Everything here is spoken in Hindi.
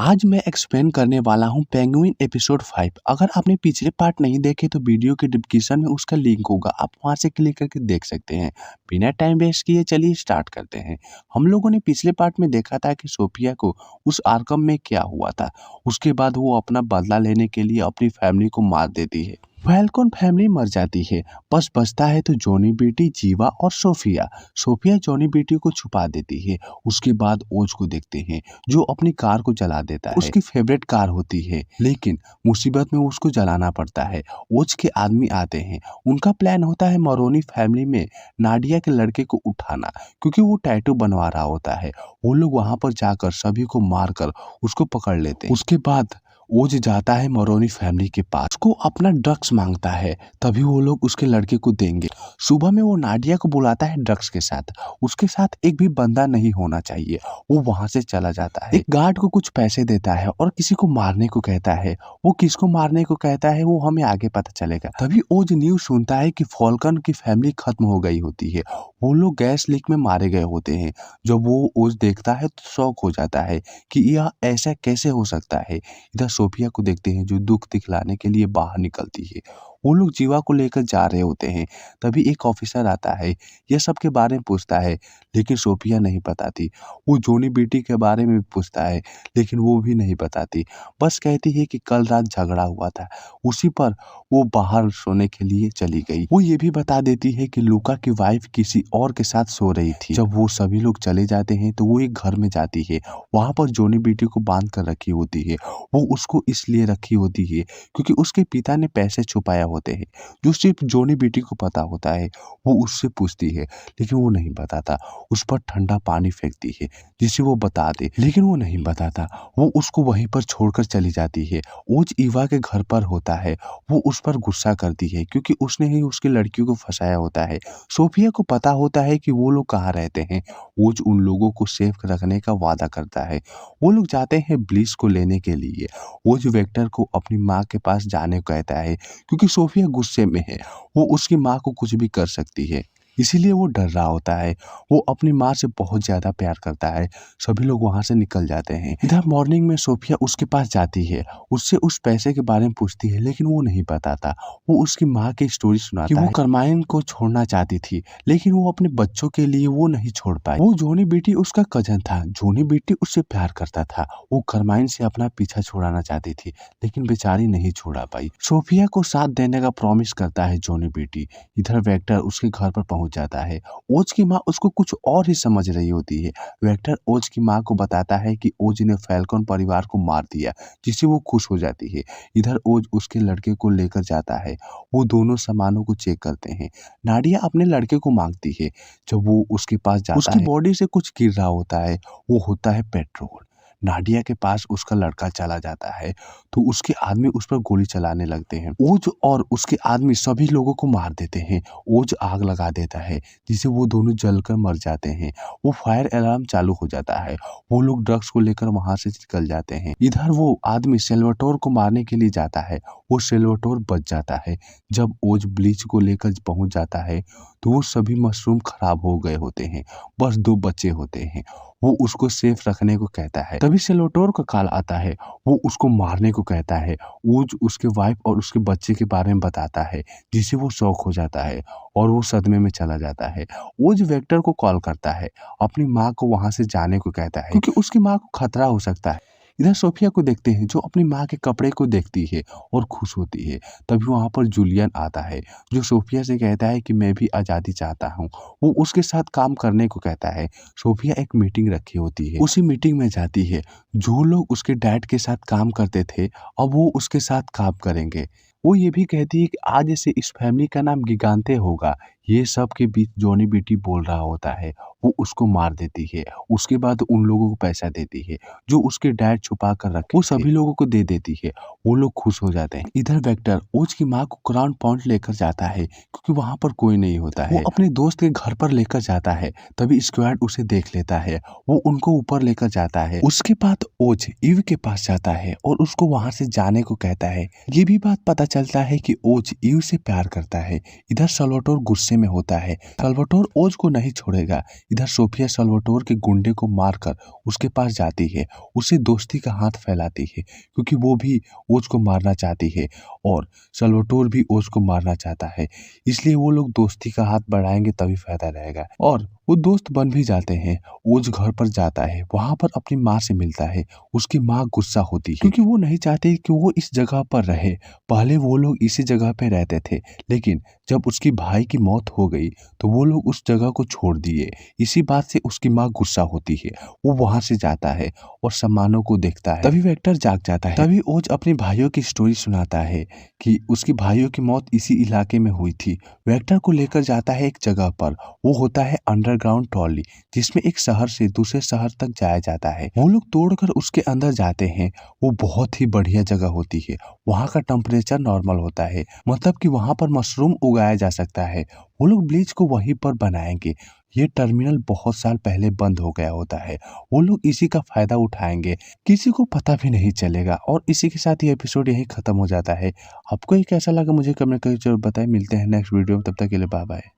आज मैं एक्सप्लेन करने वाला हूँ पेंगुइन एपिसोड 5। अगर आपने पिछले पार्ट नहीं देखे तो वीडियो के डिस्क्रिप्शन में उसका लिंक होगा, आप वहां से क्लिक करके देख सकते हैं। बिना टाइम वेस्ट किए चलिए स्टार्ट करते हैं। हम लोगों ने पिछले पार्ट में देखा था कि सोफिया को उस आर्कम में क्या हुआ था। उसके बाद वो अपना बदला लेने के लिए अपनी फैमिली को मार देती है। फैल्कन फैमिली मर जाती है, बस बचता है तो जॉनी बेटी, जीवा और सोफिया। सोफिया जॉनी बेटी को छुपा देती है। उसके बाद ओज को देखते हैं जो अपनी कार को जला देता है। उसकी फेवरेट कार होती है, लेकिन मुसीबत में उसको जलाना पड़ता है। ओज के आदमी आते हैं। उनका प्लान होता है मरोनी फैमिली में नाडिया के लड़के को उठाना, क्योंकि वो टैटू बनवा रहा होता है। वो लोग वहां पर जाकर सभी को मारकर उसको पकड़ लेते हैं। उसके बाद ओज जाता है मरोनी फैमिली के पास, उसको अपना ड्रग्स मांगता है, तभी वो लोग उसके लड़के को देंगे। सुबह में वो नाडिया को बुलाता है ड्रग्स के साथ। उसके साथ एक भी बंदा नहीं होना चाहिए। वो वहां से चला जाता है, एक गार्ड को कुछ पैसे देता है और किसी को मारने को कहता है। वो किसको मारने को कहता है वो हमें आगे पता चलेगा। तभी ओज न्यूज सुनता है कि फॉल्कन की फैमिली खत्म हो गई होती है। वो लोग गैस लीक में मारे गए होते हैं। जब वो ओज देखता है तो शॉक हो जाता है कि यह ऐसा कैसे हो सकता है। इधर सोफिया को देखते हैं जो दुख दिखलाने के लिए बाहर निकलती है। वो लोग जीवा को लेकर जा रहे होते हैं। तभी एक ऑफिसर आता है, यह सब के बारे में पूछता है, लेकिन सोफिया नहीं बताती। वो जॉनी बेटी के बारे में भी पूछता है, लेकिन वो भी नहीं बताती। बस कहती है कि कल रात झगड़ा हुआ था, उसी पर वो बाहर सोने के लिए चली गई। वो ये भी बता देती है कि लूका की वाइफ किसी और के साथ सो रही थी। जब वो सभी लोग चले जाते हैं तो वो एक घर में जाती है। वहां पर जॉनी बेटी को बांध कर रखी होती है। वो उसको इसलिए रखी होती है क्योंकि उसके पिता ने पैसे छुपाया होते हैं, जो सिर्फ जॉनी बेटी को पता होता है। वो उससे पूछती है, लेकिन वो नहीं बताता। उस पर ठंडा पानी फेंकती है जिसे वो बता दे, लेकिन वो नहीं बताता। वो उसको वहीं पर छोड़कर चली जाती है। ओज ईवा के घर पर होता है। वो उस पर गुस्सा करती है क्योंकि उसने ही उसकी लड़की को फंसाया होता है। सोफिया को पता होता है कि वो लोग कहाँ रहते हैं। ओज उन लोगों को सेफ रखने का वादा करता है। वो लोग जाते हैं ब्लिस को लेने के लिए। ओज वेक्टर को अपनी माँ के पास जाने को कहता है क्योंकि सोफिया गुस्से में है। वो उसकी माँ को कुछ भी कर सकती है, इसीलिए वो डर रहा होता है। वो अपनी माँ से बहुत ज्यादा प्यार करता है। सभी लोग वहां से निकल जाते हैं। इधर मॉर्निंग में सोफिया उसके पास जाती है, उससे उस पैसे के बारे में पूछती है, लेकिन वो नहीं बताता। वो उसकी माँ की स्टोरी सुनाता कि वो करमाइन को छोड़ना चाहती थी, लेकिन वो अपने बच्चों के लिए वो नहीं छोड़ पाई। वो जॉनी बेटी उसका कजन था। जॉनी बेटी उससे प्यार करता था। वो करमाइन से अपना पीछा छुड़ाना चाहती थी, लेकिन बेचारी नहीं छोड़ा पाई। सोफिया को साथ देने का प्रॉमिस करता है जॉनी बेटी। इधर वेक्टर उसके घर पर पहुंच जाता है। ओज की माँ उसको कुछ और ही समझ रही होती है। वेक्टर ओज की माँ को बताता है कि ओज ने फैल्कन परिवार को मार दिया, जिससे वो खुश हो जाती है। इधर ओज उसके लड़के को लेकर जाता है। वो दोनों सामानों को चेक करते हैं। नाडिया अपने लड़के को मांगती है। जब वो उसके पास जाता है, उसकी बॉडी से कुछ गिर रहा होता है। वो होता है पेट्रोल। नाडिया के पास उसका लड़का चला जाता है तो उसके आदमी उस पर गोली चलाने लगते हैं। ओज और उसके आदमी सभी लोगों को मार देते हैं। ओज आग लगा देता है जिससे वो दोनों जलकर मर जाते हैं। वो फायर अलार्म चालू हो जाता है। वो लोग ड्रग्स को लेकर वहां से निकल जाते हैं। इधर वो आदमी सेल्वाटोर को मारने के लिए जाता है। वो सेल्वाटोर बच जाता है। जब ओज ब्लीच को लेकर पहुंच जाता है तो वो सभी मशरूम खराब हो गए होते हैं। बस 2 बच्चे होते हैं। वो उसको सेफ रखने को कहता है। तभी सेल्वाटोर का कॉल आता है। वो उसको मारने को कहता है। ओज उसके वाइफ और उसके बच्चे के बारे में बताता है, जिससे वो शॉक हो जाता है और वो सदमे में चला जाता है। ओज वेक्टर को कॉल करता है, अपनी माँ को वहां से जाने को कहता है क्योंकि उसकी माँ को खतरा हो सकता है। इधर सोफिया को देखते हैं जो अपनी माँ के कपड़े को देखती है और खुश होती है। तभी वहां पर जूलियन आता है जो सोफिया से कहता है कि मैं भी आजादी चाहता हूँ। वो उसके साथ काम करने को कहता है। सोफिया एक मीटिंग रखी होती है, उसी मीटिंग में जाती है। जो लोग उसके डैड के साथ काम करते थे अब वो उसके साथ काम करेंगे। वो ये भी कहती है कि आज से इस फैमिली का नाम गिगांते होगा। ये सब के बीच जॉनी बेटी बोल रहा होता है। वो उसको मार देती है। उसके बाद उन लोगों को पैसा देती है जो उसके डैड छुपा कर रखे, वो सभी लोगों को दे देती है। वो लोग खुश हो जाते हैं। इधर वेक्टर ओज की माँ को क्राउन पॉइंट लेकर जाता है क्योंकि वहां पर कोई नहीं होता है। वो अपने दोस्त के घर पर लेकर जाता है। तभी स्क्वाड उसे देख लेता है। वो उनको ऊपर लेकर जाता है। उसके बाद ओज ईव के पास जाता है और उसको वहां से जाने को कहता है। ये भी बात पता चलता है कि ओज ईव से प्यार करता है। इधर सलोटोर गुस्से में होता है। साल्वाटोर ओज को नहीं छोड़ेगा। इधर सोफिया साल्वाटोर के गुंडे को मारकर उसके पास जाती है, उसे दोस्ती का हाथ फैलाती है क्योंकि वो भी ओज को मारना चाहती है और साल्वाटोर भी ओज को मारना चाहता है। इसलिए वो लोग दोस्ती का हाथ बढ़ाएंगे तभी फायदा रहेगा और वो दोस्त बन भी जाते हैं। ओज घर पर जाता है, वहां पर अपनी माँ से मिलता है। उसकी माँ गुस्सा होती है क्योंकि वो नहीं चाहते कि वो इस जगह पर रहे। पहले वो लोग इसी जगह पे रहते थे, लेकिन जब उसकी भाई की मौत हो गई तो वो लोग उस जगह को छोड़ दिए। इसी बात से उसकी माँ गुस्सा होती है। वो वहां से जाता है और सामानों को देखता है। तभी वेक्टर जाग जाता है। तभी ओज अपने भाइयों की स्टोरी सुनाता है कि उसकी भाइयों की मौत इसी इलाके में हुई थी। वेक्टर को लेकर जाता है एक जगह पर, वो होता है अंडरग्राउंड ट्रॉली, जिसमें एक शहर से दूसरे शहर तक जाया जाता है। वो लोग तोड़कर उसके अंदर जाते हैं। वो बहुत ही बढ़िया जगह होती है। वहाँ का टेम्परेचर नॉर्मल होता है, मतलब कि वहाँ पर मशरूम उगाया जा सकता है। वो लोग ब्लीच को वहीं पर बनाएंगे। ये टर्मिनल बहुत साल पहले बंद हो गया होता है। वो लोग इसी का फायदा उठाएंगे, किसी को पता भी नहीं चलेगा। और इसी के साथ ये एपिसोड यहीं खत्म हो जाता है। आपको ये कैसा लगा मुझे कमेंट करके जरूर बताएं। मिलते हैं नेक्स्ट वीडियो में, तब तक के लिए बाय बाय।